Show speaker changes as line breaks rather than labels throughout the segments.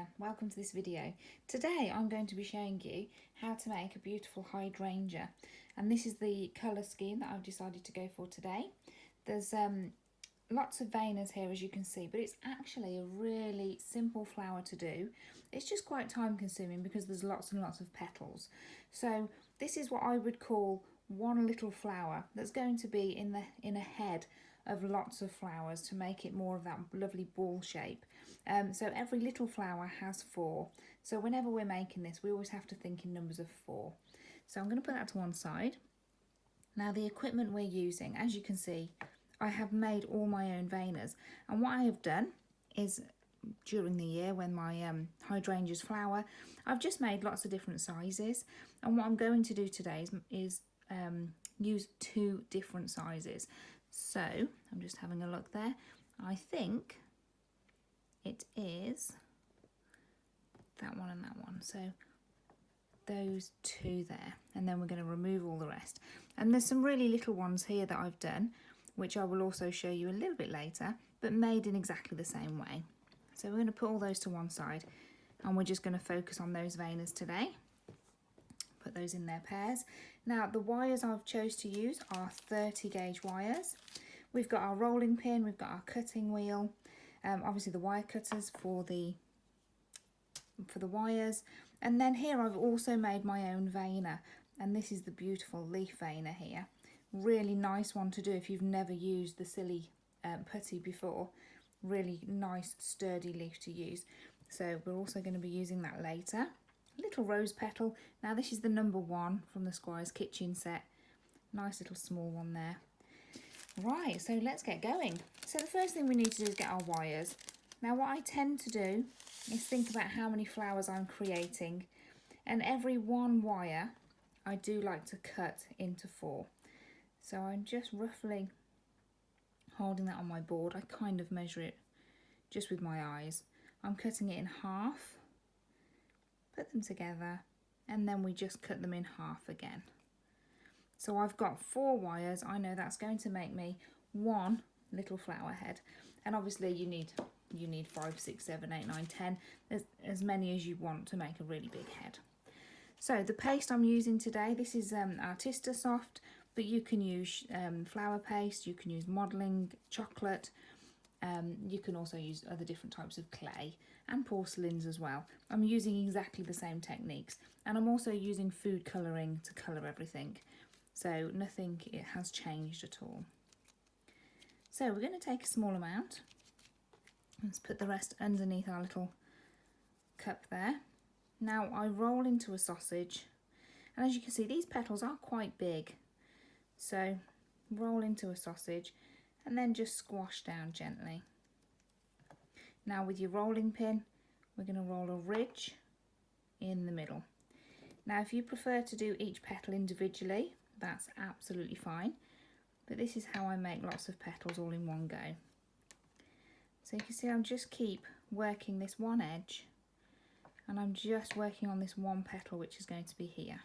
there, welcome to this video. Today I'm going to be showing you how to make a beautiful hydrangea, and this is the colour scheme that I've decided to go for today. There's lots of veinas here, as you can see, but it's actually a really simple flower to do. It's just quite time consuming because there's lots and lots of petals. So this is what I would call one little flower that's going to be in a head of lots of flowers to make it more of that lovely ball shape. So every little flower has 4. So whenever we're making this, we always have to think in numbers of 4. So I'm going to put that to one side. Now the equipment we're using, as you can see, I have made all my own veinas, and what I have done is during the year when my hydrangeas flower, I've just made lots of different sizes, and what I'm going to do today is use 2 different sizes. So I'm just having a look there. I think it is that one and that one. So those 2 there, and then we're going to remove all the rest. And there's some really little ones here that I've done, which I will also show you a little bit later, but made in exactly the same way. So we're going to put all those to one side, and we're just going to focus on those veinas today. Put those in their pairs. Now the wires I've chose to use are 30 gauge wires. We've got our rolling pin, we've got our cutting wheel, obviously the wire cutters for the wires, and then here I've also made my own veina, and this is the beautiful leaf veina here. Really nice one to do if you've never used the silly putty before. Really nice sturdy leaf to use. So we're also going to be using that later. Little rose petal. Now this is the number 1 from the Squire's Kitchen set. Nice little small one there. Right, so let's get going. So the first thing we need to do is get our wires. Now what I tend to do is think about how many flowers I'm creating, and every 1 wire I do like to cut into 4. So I'm just roughly holding that on my board. I kind of measure it just with my eyes. I'm cutting it in half, put them together, and then we just cut them in half again. So I've got 4 wires. I know that's going to make me 1 little flower head, and obviously you need 5, 6, 7, 8, 9, 10, as many as you want to make a really big head. So the paste I'm using today, this is Artista Soft, but you can use flour paste, you can use modelling chocolate, you can also use other different types of clay and porcelains as well. I'm using exactly the same techniques, and I'm also using food colouring to colour everything. So nothing it has changed at all. So we're going to take a small amount. Let's put the rest underneath our little cup there. Now I roll into a sausage, and as you can see these petals are quite big. So roll into a sausage and then just squash down gently. Now with your rolling pin, we're going to roll a ridge in the middle. Now if you prefer to do each petal individually, that's absolutely fine, but this is how I make lots of petals all in one go. So you can see I'm just keep working this one edge, and I'm just working on this one petal, which is going to be here.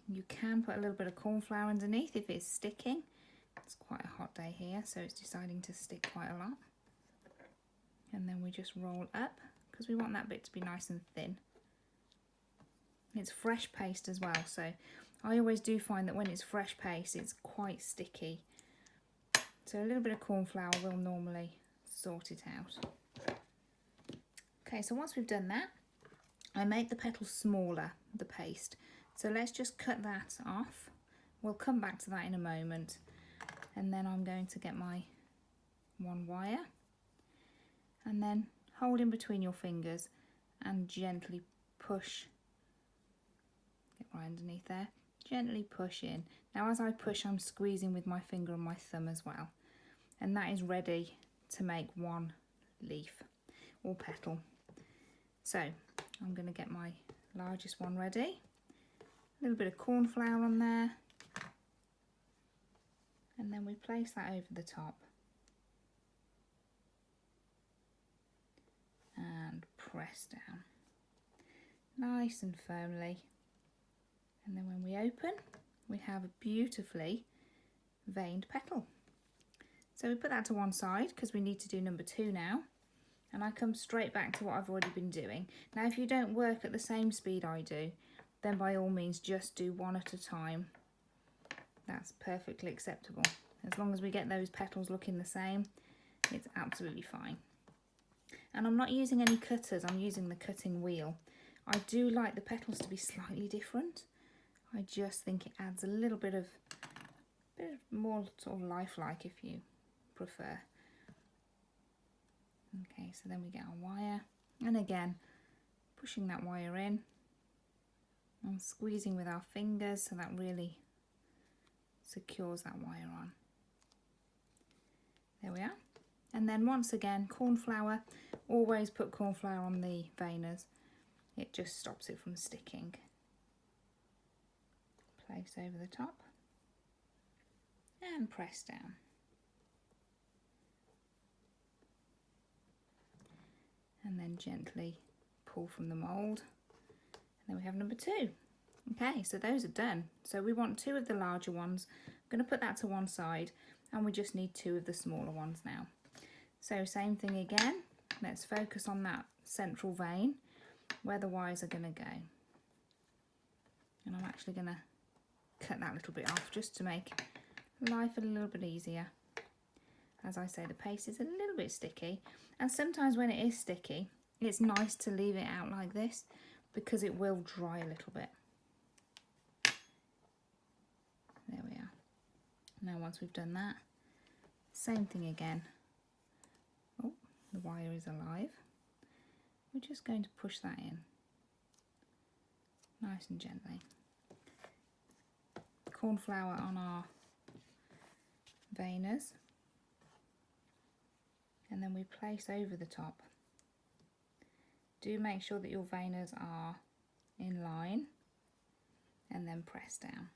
You can put a little bit of cornflour underneath if it's sticking. It's quite a hot day here, so it's deciding to stick quite a lot. And then we just roll up, because we want that bit to be nice and thin. It's fresh paste as well, so I always do find that when it's fresh paste, it's quite sticky. So a little bit of cornflour will normally sort it out. Okay, so once we've done that, I make the petals smaller, the paste. So let's just cut that off. We'll come back to that in a moment. And then I'm going to get my 1 wire, and then hold in between your fingers and gently push. Get right underneath there. Gently push in. Now as I push, I'm squeezing with my finger and my thumb as well. And that is ready to make 1 leaf or petal. So I'm going to get my largest one ready. A little bit of cornflour on there. And then we place that over the top. And press down. Nice and firmly. And then when we open, we have a beautifully veined petal. So we put that to one side because we need to do number 2 now. and I come straight back to what I've already been doing. Now if you don't work at the same speed I do, then by all means just do one at a time. That's perfectly acceptable. As long as we get those petals looking the same, it's absolutely fine. And I'm not using any cutters, I'm using the cutting wheel. I do like the petals to be slightly different. I just think it adds a little bit of more sort of lifelike if you prefer. Okay, so then we get our wire, and again pushing that wire in and squeezing with our fingers so that really secures that wire on. There we are. And then once again, corn flour. Always put corn flour on the veiners. It just stops it from sticking. Place over the top and press down. And then gently pull from the mould. And then we have number 2. Okay, so those are done. So we want 2 of the larger ones. I'm going to put that to one side, and we just need 2 of the smaller ones now. So same thing again. Let's focus on that central vein where the wires are going to go. And I'm actually going to cut that little bit off just to make life a little bit easier. As I say, the paste is a little bit sticky, and sometimes when it is sticky, it's nice to leave it out like this because it will dry a little bit. There we are. Now once we've done that, same thing again. Oh, the wire is alive. We're just going to push that in nice and gently. Corn flour on our veiners, and then we place over the top. Do make sure that your veiners are in line, and then press down.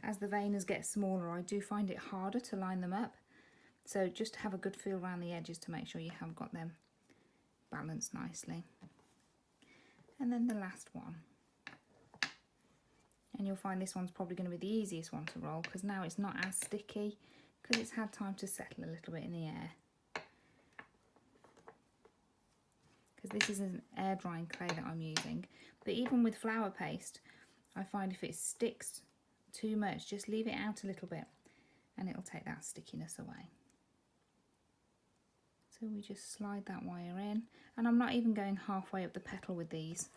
As the veiners get smaller, I do find it harder to line them up, so just have a good feel around the edges to make sure you have got them balanced nicely. And then the last one. And you'll find this one's probably going to be the easiest one to roll because now it's not as sticky because it's had time to settle a little bit in the air. Because this is an air drying clay that I'm using. But even with flour paste, I find if it sticks too much, just leave it out a little bit and it'll take that stickiness away. So we just slide that wire in, and I'm not even going halfway up the petal with these,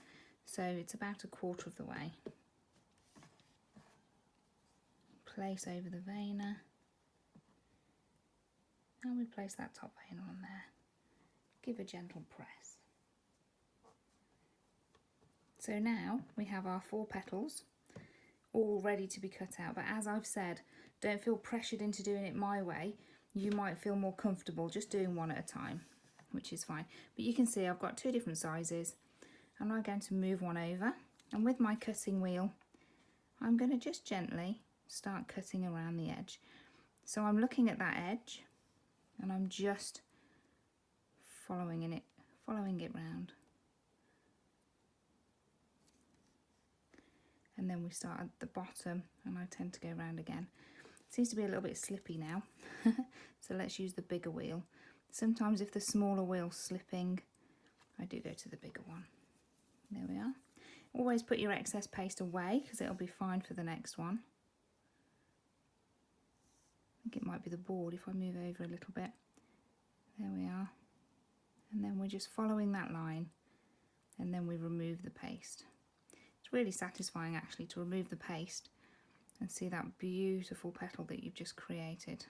so it's about a quarter of the way. Place over the veiner, and we place that top veiner on there. Give a gentle press. So now we have our 4 petals all ready to be cut out, but as I've said, don't feel pressured into doing it my way. You might feel more comfortable just doing one at a time, which is fine. But you can see I've got 2 different sizes. I'm now going to move one over, and with my cutting wheel I'm going to just gently start cutting around the edge. So I'm looking at that edge and I'm just following it round. And then we start at the bottom and I tend to go round again. It seems to be a little bit slippy now, so let's use the bigger wheel. Sometimes if the smaller wheel's slipping, I do go to the bigger one. There we are. Always put your excess paste away because it'll be fine for the next one. I think it might be the board if I move over a little bit. There we are. And then we're just following that line, and then we remove the paste. It's really satisfying actually to remove the paste and see that beautiful petal that you've just created.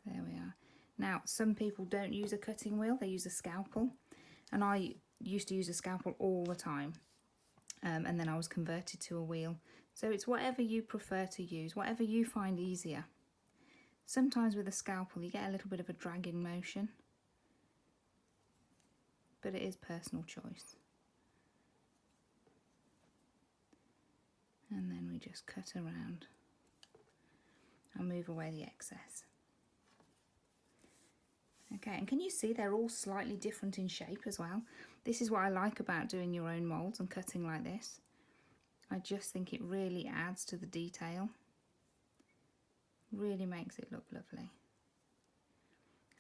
There we are. Now, some people don't use a cutting wheel, they use a scalpel, and I used to use a scalpel all the time, and then I was converted to a wheel. So it's whatever you prefer to use, whatever you find easier. Sometimes with a scalpel you get a little bit of a dragging motion, but it is personal choice. And then we just cut around and move away the excess. Okay, and can you see they're all slightly different in shape as well? This is what I like about doing your own moulds and cutting like this. I just think it really adds to the detail. Really makes it look lovely.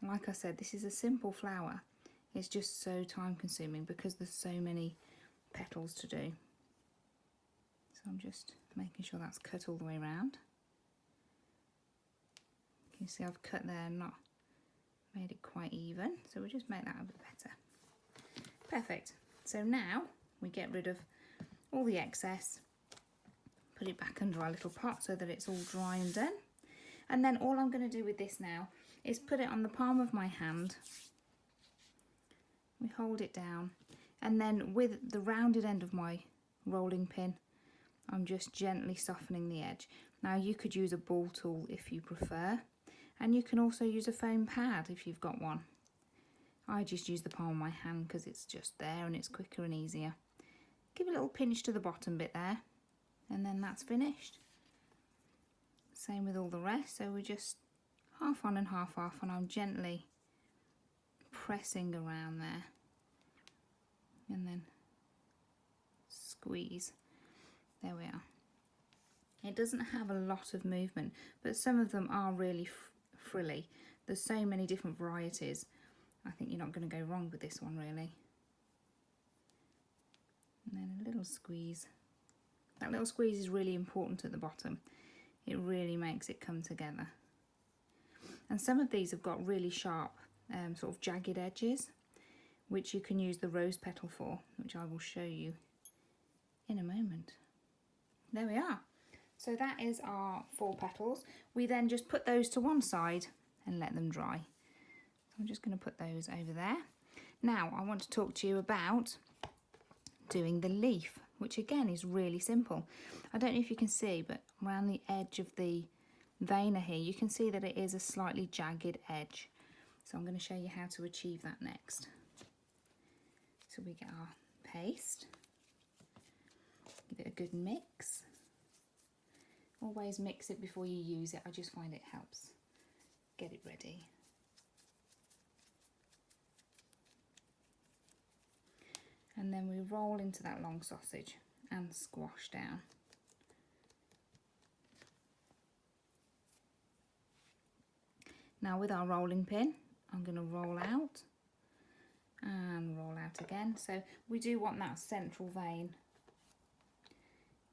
Like I said, this is a simple flower. It's just so time consuming because there's so many petals to do. So I'm just making sure that's cut all the way around. You can see I've cut there and not made it quite even, so we'll just make that a bit better. Perfect. So now we get rid of all the excess, put it back under our little pot so that it's all dry and done. And then all I'm going to do with this now is put it on the palm of my hand. We hold it down, and then with the rounded end of my rolling pin, I'm just gently softening the edge. Now you could use a ball tool if you prefer, and you can also use a foam pad if you've got one. I just use the palm of my hand because it's just there and it's quicker and easier. Give a little pinch to the bottom bit there, and then that's finished. Same with all the rest, so we're just half on and half off, and I'm gently pressing around there and then squeeze. There we are. It doesn't have a lot of movement, but some of them are really frilly. There's so many different varieties. I think you're not going to go wrong with this one really. And then a little squeeze. That little squeeze is really important at the bottom. It really makes it come together. And some of these have got really sharp sort of jagged edges, which you can use the rose petal for, which I will show you in a moment. There we are. So that is our 4 petals. We then just put those to one side and let them dry. So I'm just going to put those over there. Now I want to talk to you about doing the leaf, which again is really simple. I don't know if you can see, but around the edge of the vena here, you can see that it is a slightly jagged edge. So I'm going to show you how to achieve that next. So we get our paste, give it a good mix. Always mix it before you use it. I just find it helps get it ready. And then we roll into that long sausage and squash down. Now with our rolling pin, I'm going to roll out and roll out again. So we do want that central vein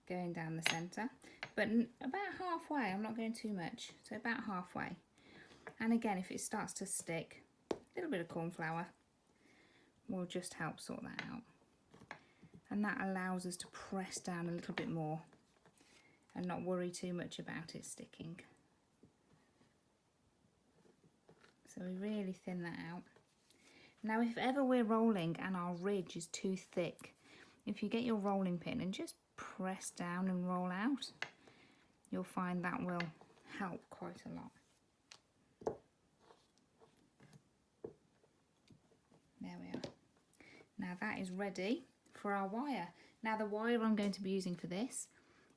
going down the centre, but about halfway. I'm not going too much, so about halfway. And again, if it starts to stick, a little bit of corn flour will just help sort that out. And that allows us to press down a little bit more and not worry too much about it sticking. So we really thin that out. Now if ever we're rolling and our ridge is too thick, if you get your rolling pin and just press down and roll out, you'll find that will help quite a lot. There we are. Now that is ready for our wire. Now the wire I'm going to be using for this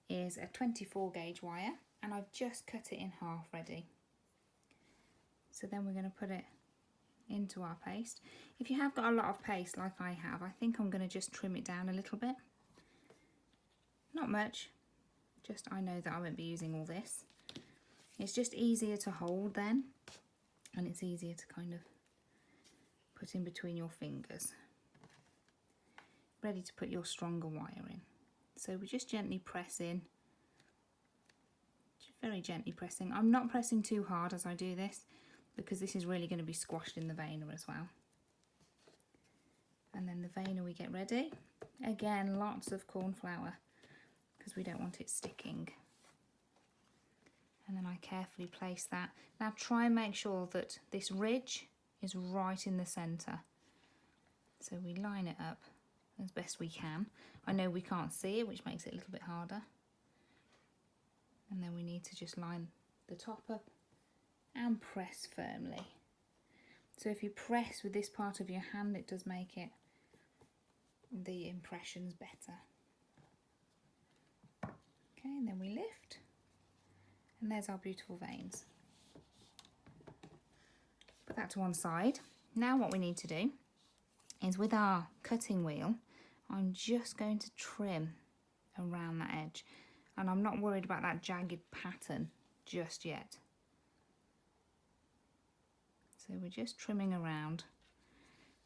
is a 24 gauge wire, and I've just cut it in half ready. So then we're going to put it into our paste. If you have got a lot of paste like I have, I think I'm going to just trim it down a little bit. Not much, just I know that I won't be using all this. It's just easier to hold then, and it's easier to kind of put in between your fingers. Ready to put your stronger wire in. So we just gently press in, just very gently pressing. I'm not pressing too hard as I do this, because this is really going to be squashed in the vena as well. And then the vena we get ready. Again, lots of corn flour, because we don't want it sticking. And then I carefully place that. Now try and make sure that this ridge is right in the centre. So we line it up as best we can. I know we can't see it, which makes it a little bit harder. And then we need to just line the top up and press firmly. So if you press with this part of your hand, it does make it the impressions better. Okay, and then we lift, and there's our beautiful veins. Put that to one side. Now what we need to do is, with our cutting wheel, I'm just going to trim around that edge, and I'm not worried about that jagged pattern just yet. So we're just trimming around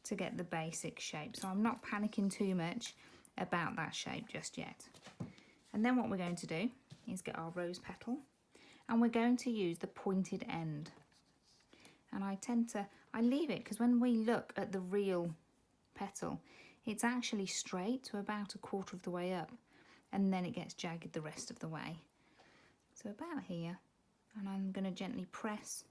to get the basic shape. So I'm not panicking too much about that shape just yet. And then what we're going to do is get our rose petal, and we're going to use the pointed end. And I leave it because when we look at the real petal, it's actually straight to about 1/4 of the way up, and then it gets jagged the rest of the way. So about here, and I'm going to gently press.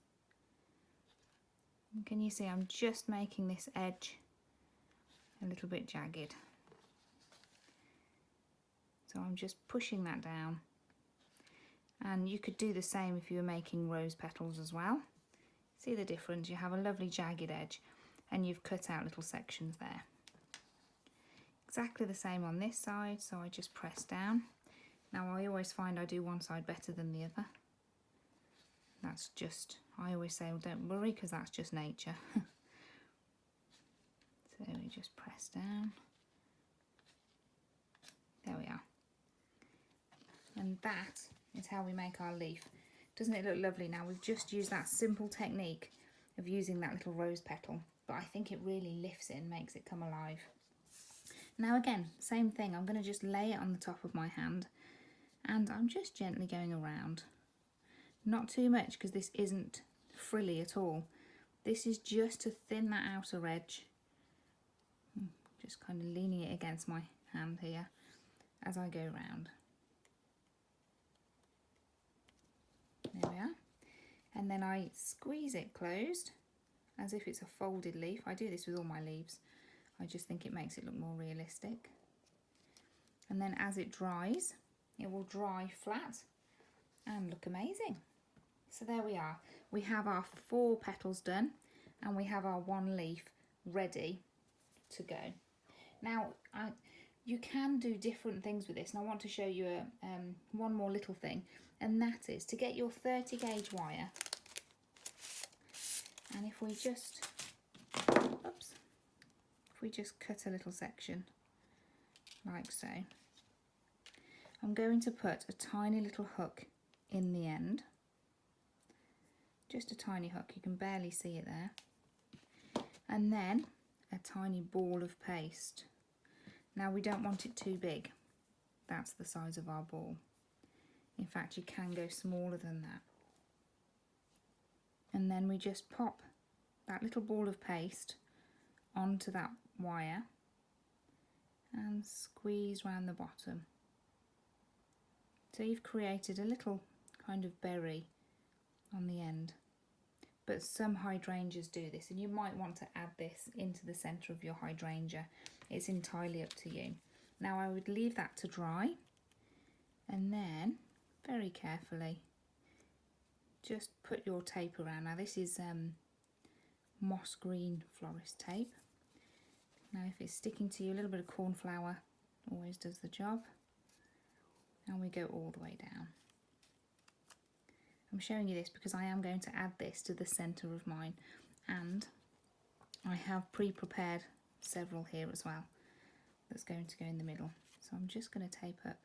And can you see I'm just making this edge a little bit jagged? So I'm just pushing that down. And you could do the same if you were making rose petals as well. See the difference? You have a lovely jagged edge and you've cut out little sections there. Exactly the same on this side, so I just press down. Now I always find I do one side better than the other. That's just, I always say, well, don't worry, because that's just nature. So we just press down. There we are. And that is how we make our leaf. Doesn't it look lovely now? We've just used that simple technique of using that little rose petal, but I think it really lifts it and makes it come alive. Now again, same thing, I'm going to just lay it on the top of my hand, and I'm just gently going around. Not too much, because this isn't frilly at all. This is just to thin that outer edge. Just kind of leaning it against my hand here as I go round. There we are. And then I squeeze it closed as if it's a folded leaf. I do this with all my leaves. I just think it makes it look more realistic. And then as it dries, it will dry flat and look amazing. So there we are. We have our 4 petals done, and we have our 1 leaf ready to go. Now, you can do different things with this, and I want to show you one more little thing, and that is to get your 30 gauge wire. And if we just, if we just cut a little section like so, I'm going to put a tiny little hook in the end. Just a tiny hook, you can barely see it there. And then a tiny ball of paste. Now we don't want it too big. That's the size of our ball. In fact, you can go smaller than that. And then we just pop that little ball of paste onto that wire and squeeze around the bottom. So you've created a little kind of berry on the end. But some hydrangeas do this, and you might want to add this into the centre of your hydrangea. It's entirely up to you. Now I would leave that to dry, and then very carefully just put your tape around. Now this is moss green florist tape. Now if it's sticking to you, a little bit of corn flour always does the job. And we go all the way down. I'm showing you this because I am going to add this to the centre of mine, and I have pre-prepared several here as well that's going to go in the middle. So I'm just going to tape up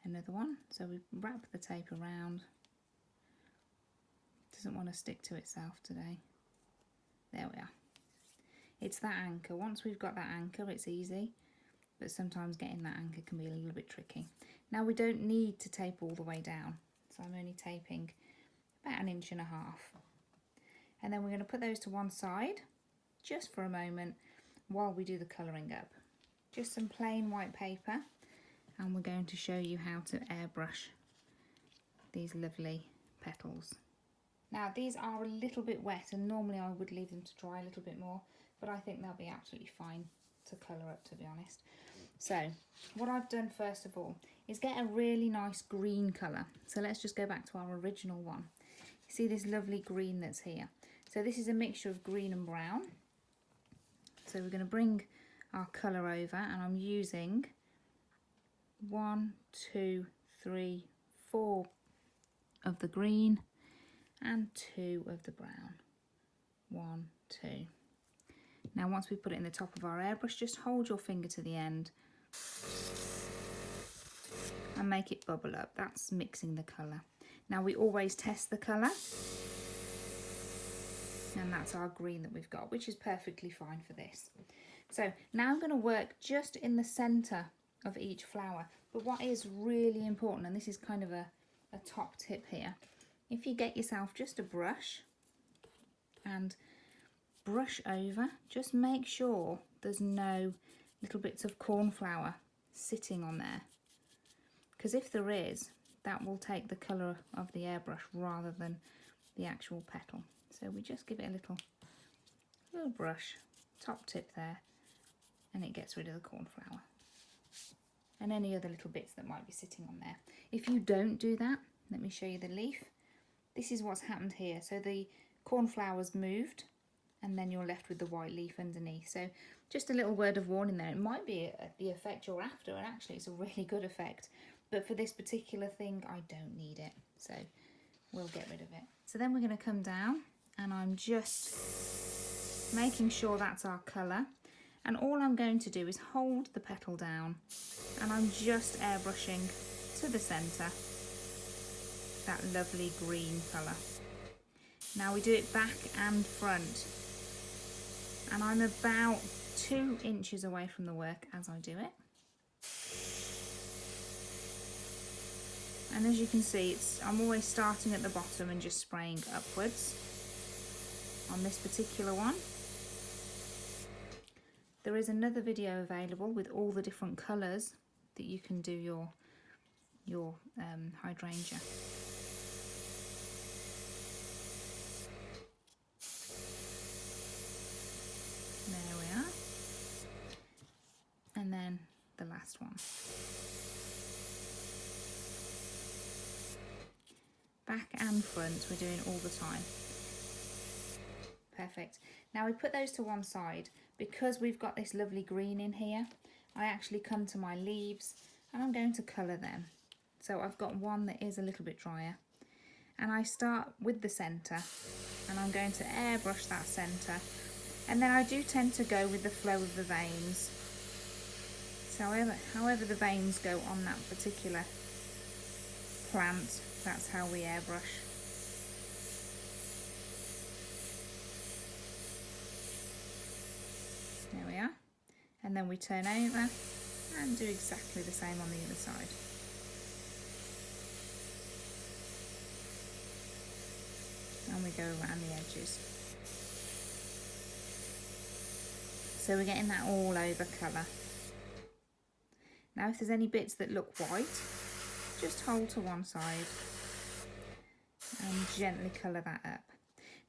another one. So we wrap the tape around. It doesn't want to stick to itself today. There we are. It's that anchor. Once we've got that anchor, it's easy, but sometimes getting that anchor can be a little bit tricky. Now we don't need to tape all the way down. So I'm only taping about 1.5 inches. And then we're going to put those to one side just for a moment while we do the colouring up. Just some plain white paper, and we're going to show you how to airbrush these lovely petals. Now these are a little bit wet, and normally I would leave them to dry a little bit more, but I think they'll be absolutely fine to colour up, to be honest. So what I've done first of all is get a really nice green colour. So let's just go back to our original one. You see this lovely green that's here. So this is a mixture of green and brown. So we're going to bring our colour over, and I'm using 1, 2, 3, 4 of the green and 2 of the brown. 1, 2. Now once we put it in the top of our airbrush, just hold your finger to the end and make it bubble up. That's mixing the colour. Now we always test the colour, And that's our green that we've got, which is perfectly fine for this. So now I'm going to work just in the centre of each flower. But what is really important, and this is kind of a top tip here, if you get yourself just a brush and brush over, just make sure there's no little bits of cornflower sitting on there, because if there is, that will take the colour of the airbrush rather than the actual petal. So we just give it a little brush, top tip there, and it gets rid of the cornflower and any other little bits that might be sitting on there. If you don't do that, let me show you the leaf. This is what's happened here. So the cornflower's moved and then you're left with the white leaf underneath. So just a little word of warning there. It might be the effect you're after, and actually it's a really good effect. But for this particular thing, I don't need it. So we'll get rid of it. So then we're going to come down, and I'm just making sure that's our colour. And all I'm going to do is hold the petal down, and I'm just airbrushing to the centre that lovely green colour. Now we do it back and front, and I'm about 2 inches away from the work as I do it. And as you can see, I'm always starting at the bottom and just spraying upwards on this particular one. There is another video available with all the different colours that you can do your hydrangea. There we are. And then the last one. Back and front, we're doing all the time. Perfect. Now we put those to one side. Because we've got this lovely green in here, I actually come to my leaves and I'm going to colour them. So I've got one that is a little bit drier, and I start with the centre, and I'm going to airbrush that centre, and then I do tend to go with the flow of the veins. So however the veins go on that particular plant, that's how we airbrush. There we are. And then we turn over and do exactly the same on the other side. And we go around the edges. So we're getting that all over colour. Now if there's any bits that look white, just hold to one side and gently colour that up.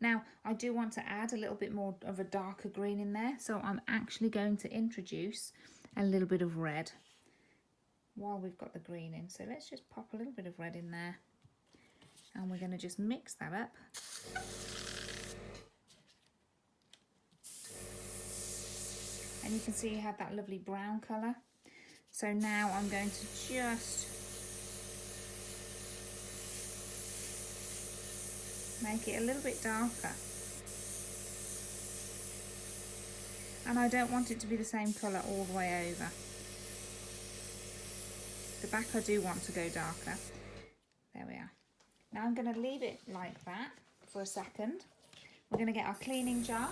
Now, I do want to add a little bit more of a darker green in there, so I'm actually going to introduce a little bit of red while we've got the green in. So let's just pop a little bit of red in there, and we're going to just mix that up. And you can see you have that lovely brown colour. So now I'm going to just make it a little bit darker, and I don't want it to be the same colour all the way over. The back I do want to go darker. There we are. Now I'm going to leave it like that for a second. We're going to get our cleaning jar,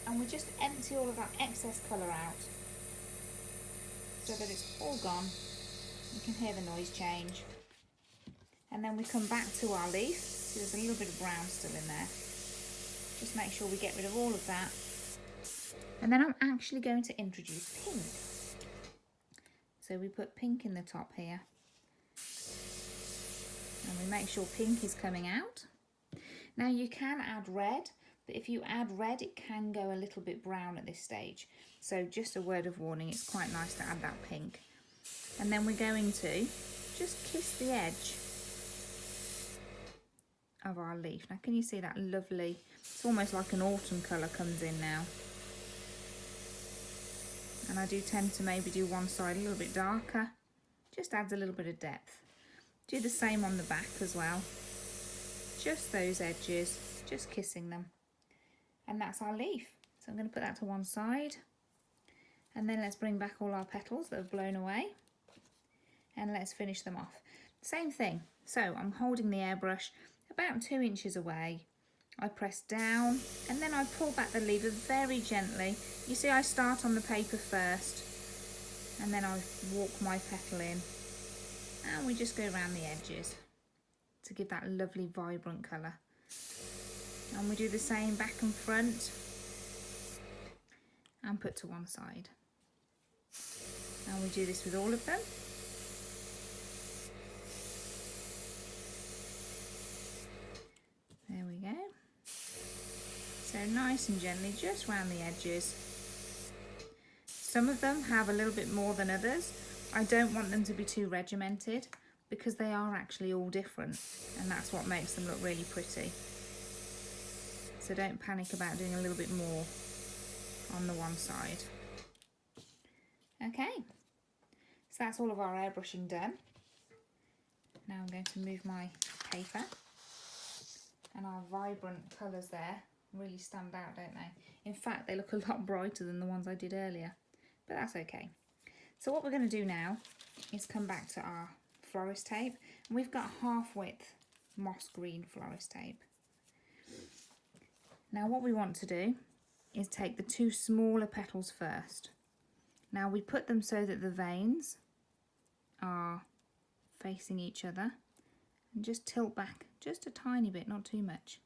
and we just empty all of that excess colour out so that it's all gone. You can hear the noise change. And then we come back to our leaf. See, there's a little bit of brown still in there. Just make sure we get rid of all of that. And then I'm actually going to introduce pink. So we put pink in the top here. And we make sure pink is coming out. Now you can add red, but if you add red, it can go a little bit brown at this stage. So just a word of warning, it's quite nice to add that pink. And then we're going to just kiss the edge of our leaf. Now can you see that lovely, it's almost like an autumn colour comes in now. And I do tend to maybe do one side a little bit darker, just adds a little bit of depth. Do the same on the back as well. Just those edges, just kissing them. And that's our leaf. So I'm going to put that to one side. And then let's bring back all our petals that have blown away. And let's finish them off. Same thing. So I'm holding the airbrush about 2 inches away. I press down and then I pull back the lever very gently. You see, I start on the paper first and then I walk my petal in, and we just go around the edges to give that lovely vibrant colour. And we do the same back and front and put to one side. And we do this with all of them. There we go. So nice and gently, just round the edges. Some of them have a little bit more than others. I don't want them to be too regimented because they are actually all different, and that's what makes them look really pretty. So don't panic about doing a little bit more on the one side. Okay, so that's all of our airbrushing done. Now I'm going to move my paper, and our vibrant colours there really stand out, don't they? In fact, they look a lot brighter than the ones I did earlier, but that's okay. So what we're going to do now is come back to our florist tape, and we've got half width moss green florist tape. Now what we want to do is take the two smaller petals first. Now we put them so that the veins are facing each other, and just tilt back just a tiny bit, not too much.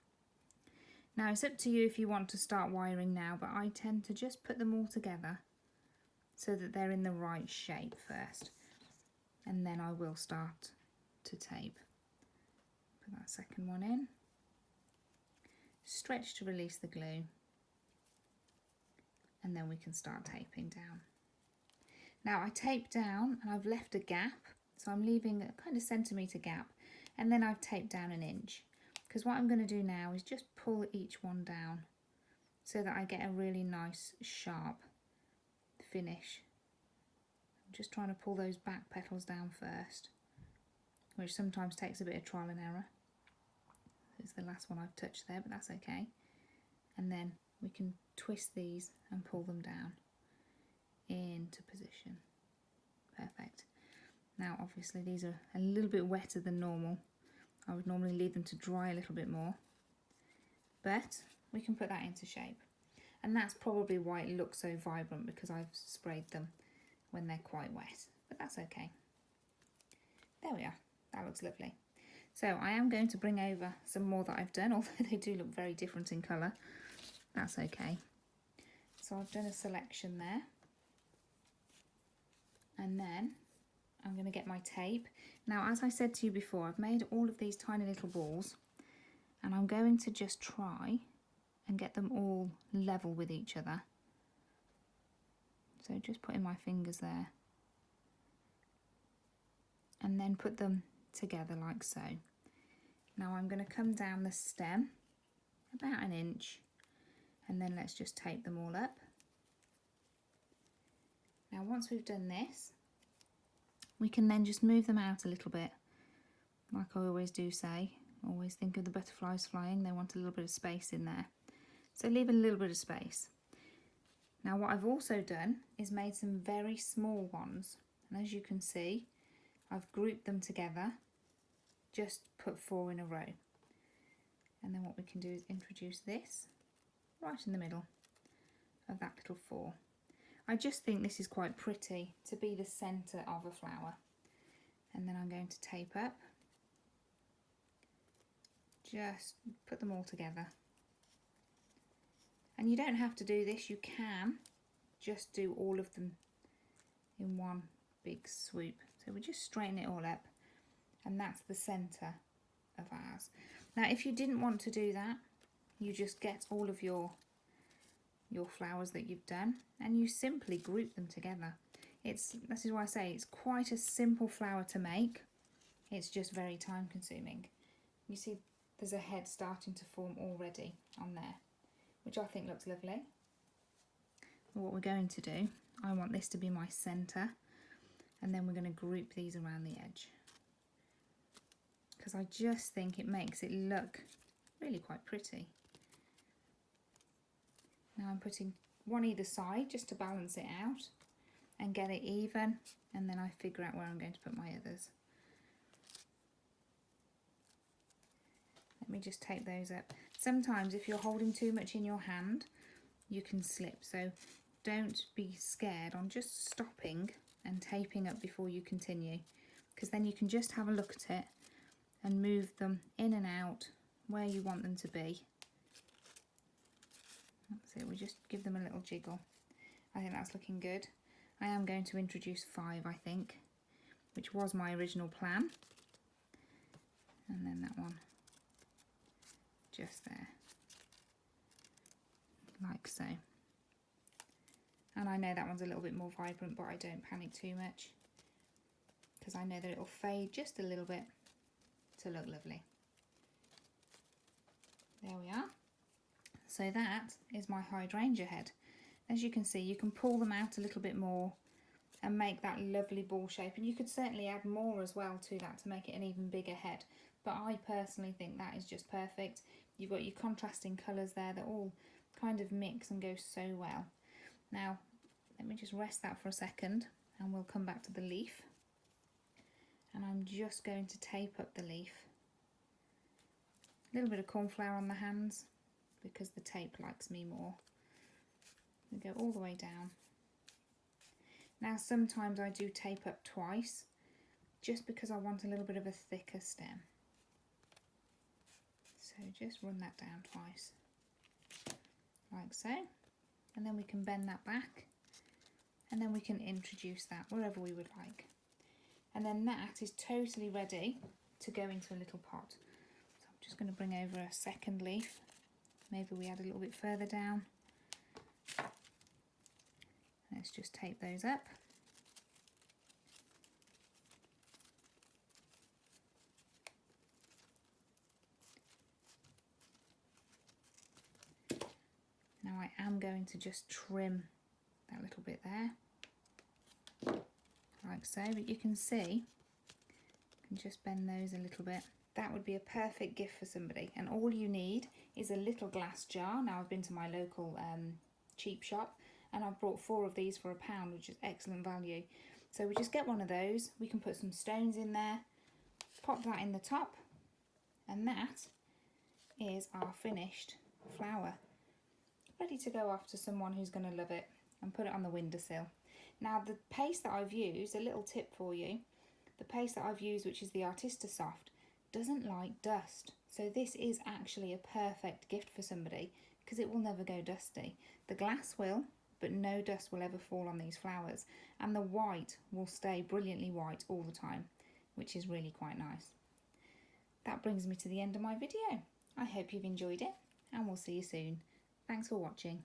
Now it's up to you if you want to start wiring now, but I tend to just put them all together so that they're in the right shape first, and then I will start to tape. Put that second one in, stretch to release the glue, and then we can start taping down. Now I tape down and I've left a gap, so I'm leaving a kind of centimetre gap, and then I've taped down 1 inch, because what I'm going to do now is just pull each one down so that I get a really nice sharp finish. I'm just trying to pull those back petals down first, which sometimes takes a bit of trial and error. It's the last one I've touched there, but that's okay. And then we can twist these and pull them down into position. Perfect. Now obviously these are a little bit wetter than normal. I would normally leave them to dry a little bit more, but we can put that into shape. And that's probably why it looks so vibrant, because I've sprayed them when they're quite wet, but that's okay. There we are, that looks lovely. So I am going to bring over some more that I've done, although they do look very different in colour. That's okay. So I've done a selection there. And then I'm going to get my tape. Now, as I said to you before, I've made all of these tiny little balls, and I'm going to just try and get them all level with each other. So just putting my fingers there, and then put them together like so. Now I'm going to come down the stem about 1 inch, and then let's just tape them all up. Now once we've done this, we can then just move them out a little bit. Like I always do say, always think of the butterflies flying, they want a little bit of space in there. So leave a little bit of space. Now what I've also done is made some very small ones, and as you can see, I've grouped them together, just put 4 in a row. And then what we can do is introduce this right in the middle of that little 4. I just think this is quite pretty to be the centre of a flower. And then I'm going to tape up, just put them all together. And you don't have to do this, you can just do all of them in one big swoop. So we just straighten it all up, and that's the centre of ours. Now if you didn't want to do that, you just get all of your flowers that you've done and you simply group them together. This is why I say it's quite a simple flower to make. It's just very time consuming. You see there's a head starting to form already on there, which I think looks lovely. What we're going to do, I want this to be my centre, and then we're going to group these around the edge, because I just think it makes it look really quite pretty. Now I'm putting one either side just to balance it out and get it even, and then I figure out where I'm going to put my others. Let me just tape those up. Sometimes if you're holding too much in your hand, you can slip, so don't be scared on just stopping and taping up before you continue, because then you can just have a look at it and move them in and out where you want them to be. That's it, we just give them a little jiggle. I think that's looking good. I am going to introduce 5, I think, which was my original plan. And then that one just there, like so. And I know that one's a little bit more vibrant, but I don't panic too much, because I know that it'll fade just a little bit to look lovely. There we are. So that is my hydrangea head. As you can see, you can pull them out a little bit more and make that lovely ball shape, and you could certainly add more as well to that to make it an even bigger head, but I personally think that is just perfect. You've got your contrasting colours there that all kind of mix and go so well. Now let me just rest that for a second and we'll come back to the leaf, and I'm just going to tape up the leaf. A little bit of corn flour on the hands because the tape likes me more. We go all the way down. Now sometimes I do tape up twice just because I want a little bit of a thicker stem. So just run that down twice, like so, and then we can bend that back, and then we can introduce that wherever we would like. And then that is totally ready to go into a little pot. So I'm just going to bring over a second leaf. Maybe we add a little bit further down. Let's just tape those up. Now I am going to just trim that little bit there, like so, but you can see, you can just bend those a little bit. That would be a perfect gift for somebody, and all you need is a little glass jar. Now I've been to my local cheap shop and I've brought 4 of these for £1, which is excellent value. So we just get one of those, we can put some stones in there, pop that in the top, and that is our finished flower, ready to go off to someone who's going to love it, and put it on the windowsill. Now the paste that I've used, a little tip for you, the paste that I've used, which is the Artista Soft, doesn't like dust. So this is actually a perfect gift for somebody because it will never go dusty. The glass will, but no dust will ever fall on these flowers, and the white will stay brilliantly white all the time, which is really quite nice. That brings me to the end of my video. I hope you've enjoyed it, and we'll see you soon. Thanks for watching.